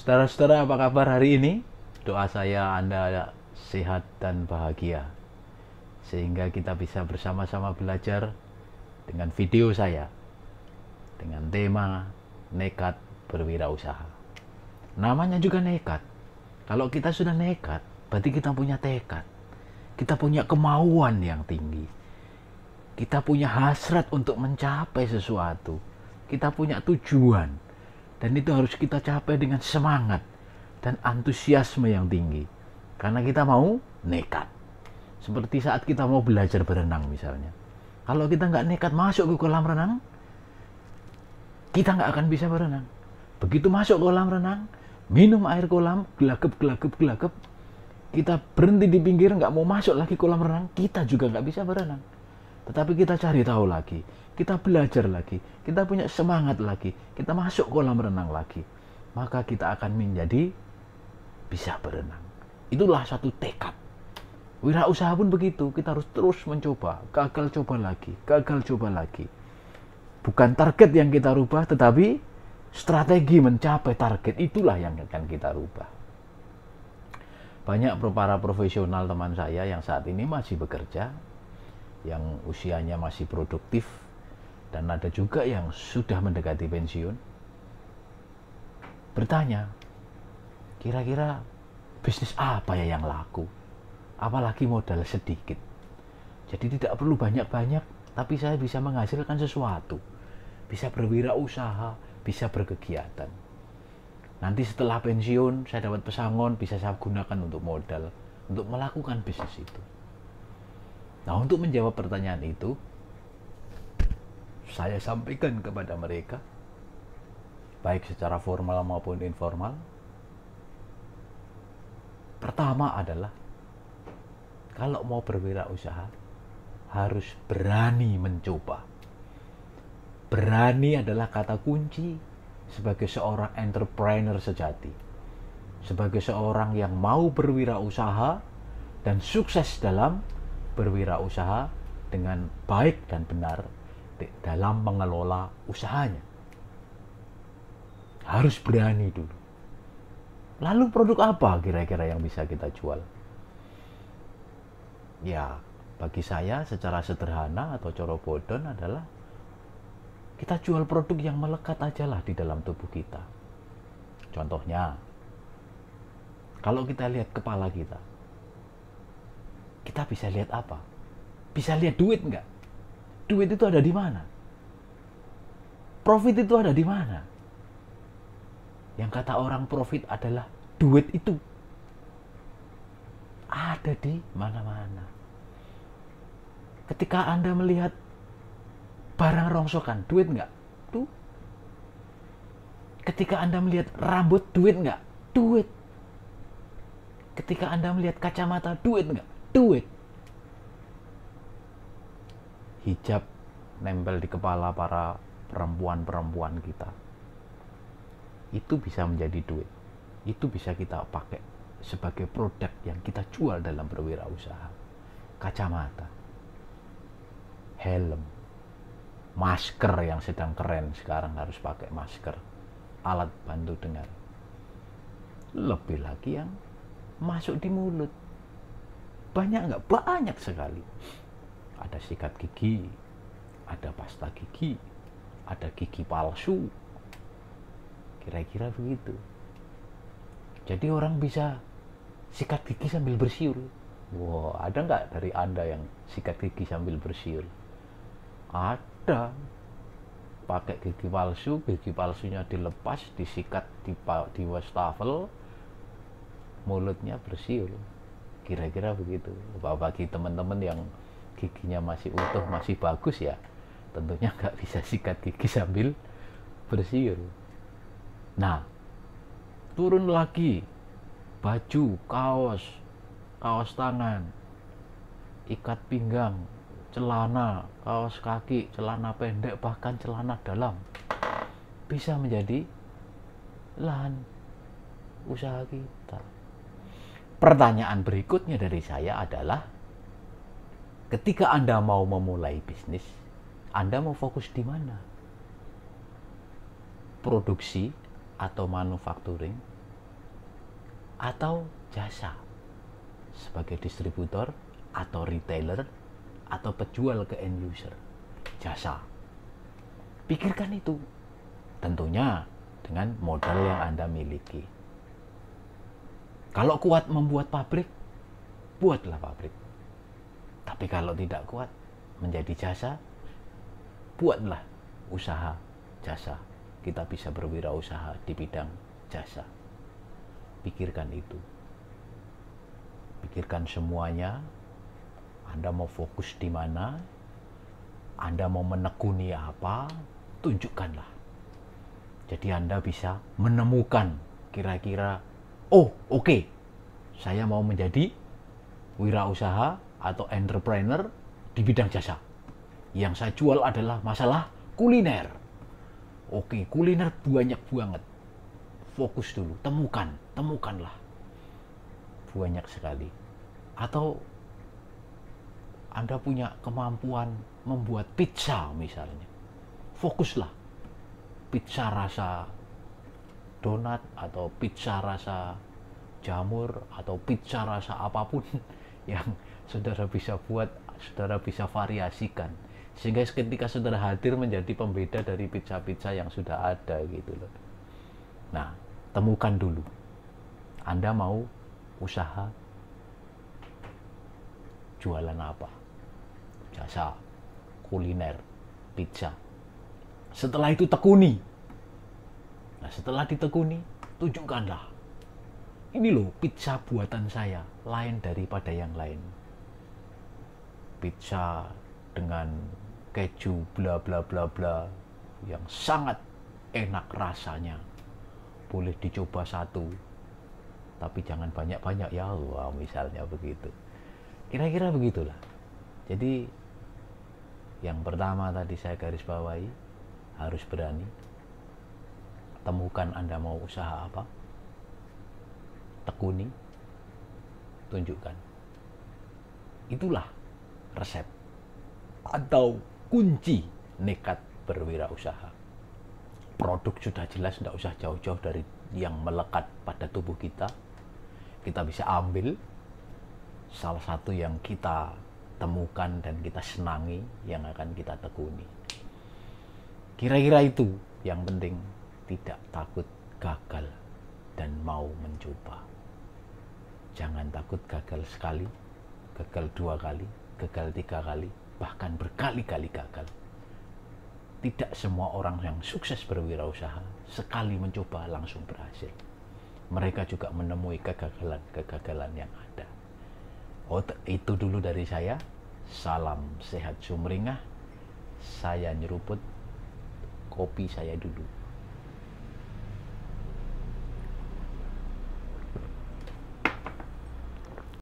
Saudara-saudara, apa kabar hari ini? Doa saya Anda sehat dan bahagia, sehingga kita bisa bersama-sama belajar dengan video saya dengan tema nekat berwirausaha. Namanya juga nekat. Kalau kita sudah nekat, berarti kita punya tekad, kita punya kemauan yang tinggi, kita punya hasrat untuk mencapai sesuatu, kita punya tujuan, dan itu harus kita capai dengan semangat dan antusiasme yang tinggi, karena kita mau nekat. Seperti saat kita mau belajar berenang misalnya, kalau kita nggak nekat masuk ke kolam renang, kita nggak akan bisa berenang. Begitu masuk kolam renang, minum air kolam, gelagep, kita berhenti di pinggir, nggak mau masuk lagi kolam renang, kita juga nggak bisa berenang. Tetapi kita cari tahu lagi, kita belajar lagi, kita punya semangat lagi, kita masuk kolam renang lagi, maka kita akan menjadi bisa berenang. Itulah satu tekad. Wirausaha pun begitu, kita harus terus mencoba, gagal coba lagi. Bukan target yang kita rubah, tetapi strategi mencapai target itulah yang akan kita rubah. Banyak para profesional teman saya yang saat ini masih bekerja, yang usianya masih produktif, dan ada juga yang sudah mendekati pensiun, bertanya, kira-kira bisnis apa ya yang laku? Apalagi modal sedikit. Jadi tidak perlu banyak-banyak, tapi saya bisa menghasilkan sesuatu, bisa berwirausaha, bisa berkegiatan. Nanti setelah pensiun, saya dapat pesangon, bisa saya gunakan untuk modal, untuk melakukan bisnis itu. Nah, untuk menjawab pertanyaan itu, saya sampaikan kepada mereka, baik secara formal maupun informal. Pertama adalah, kalau mau berwirausaha, harus berani mencoba. Berani adalah kata kunci sebagai seorang entrepreneur sejati. Sebagai seorang yang mau berwirausaha dan sukses dalam berwirausaha dengan baik dan benar dalam mengelola usahanya. Harus berani dulu. Lalu produk apa kira-kira yang bisa kita jual? Ya, bagi saya secara sederhana atau cara bodon adalah kita jual produk yang melekat aja lah di dalam tubuh kita. Contohnya, kalau kita lihat kepala kita bisa lihat apa? Bisa lihat duit nggak? Duit itu ada di mana? Profit itu ada di mana? Yang kata orang profit adalah duit itu ada di mana-mana. Ketika Anda melihat barang rongsokan, duit nggak? Tuh. Ketika Anda melihat rambut, duit nggak? Duit. Ketika Anda melihat kacamata, duit nggak? Duit. Hijab nempel di kepala para perempuan-perempuan kita, itu bisa menjadi duit. Itu bisa kita pakai sebagai produk yang kita jual dalam berwirausaha. Kacamata, helm, masker yang sedang keren sekarang harus pakai masker, alat bantu dengar. Lebih lagi yang masuk di mulut. Banyak nggak? Banyak sekali. Ada sikat gigi, ada pasta gigi, ada gigi palsu. Kira-kira begitu. Jadi orang bisa sikat gigi sambil bersiul. Wow, ada nggak dari Anda yang sikat gigi sambil bersiul? Ada. Pakai gigi palsu, gigi palsunya dilepas, disikat di wastafel, mulutnya bersiul. Kira-kira begitu. Bagi teman-teman yang giginya masih utuh, masih bagus ya, tentunya nggak bisa sikat gigi sambil bersiul. Nah, turun lagi, baju, kaos tangan, ikat pinggang, celana, kaos kaki, celana pendek, bahkan celana dalam bisa menjadi lahan usaha kita. Pertanyaan berikutnya dari saya adalah, ketika Anda mau memulai bisnis, Anda mau fokus di mana? Produksi atau manufacturing atau jasa sebagai distributor atau retailer atau penjual ke end user. Jasa. Pikirkan itu. Tentunya dengan modal yang Anda miliki. Kalau kuat membuat pabrik, buatlah pabrik. Tapi kalau tidak kuat menjadi jasa, buatlah usaha jasa. Kita bisa berwirausaha di bidang jasa. Pikirkan itu. Pikirkan semuanya. Anda mau fokus di mana? Anda mau menekuni apa? Tunjukkanlah. Jadi Anda bisa menemukan kira-kira, oh oke, saya mau menjadi wirausaha atau entrepreneur di bidang jasa. Yang saya jual adalah masalah kuliner. Oke, kuliner banyak banget. Fokus dulu, temukanlah. Banyak sekali. Atau Anda punya kemampuan membuat pizza misalnya. Fokuslah. Pizza rasa donat atau pizza rasa jamur atau pizza rasa apapun yang saudara bisa buat, saudara bisa variasikan. Sehingga ketika saudara hadir menjadi pembeda dari pizza-pizza yang sudah ada gitu loh. Nah, temukan dulu. Anda mau usaha jualan apa? Jasa, kuliner, pizza. Setelah itu tekuni. Nah, setelah ditekuni, tunjukkanlah. Ini loh pizza buatan saya, lain daripada yang lain. Pizza dengan keju bla bla bla bla yang sangat enak rasanya. Boleh dicoba satu, tapi jangan banyak-banyak ya Allah, misalnya begitu. Kira-kira begitulah. Jadi yang pertama tadi saya garis bawahi, harus berani. Temukan Anda mau usaha apa, tekuni, tunjukkan. Itulah resep atau kunci nekat berwirausaha. Produk sudah jelas, tidak usah jauh-jauh dari yang melekat pada tubuh kita. Kita bisa ambil salah satu yang kita temukan dan kita senangi, yang akan kita tekuni. Kira-kira itu yang penting, tidak takut gagal dan mau mencoba. Jangan takut gagal sekali, gagal 2 kali, gagal 3 kali, bahkan berkali-kali gagal. Tidak semua orang yang sukses berwirausaha sekali mencoba langsung berhasil. Mereka juga menemui kegagalan yang ada. Oh, itu dulu dari saya. Salam sehat sumringah. Saya nyeruput kopi saya dulu.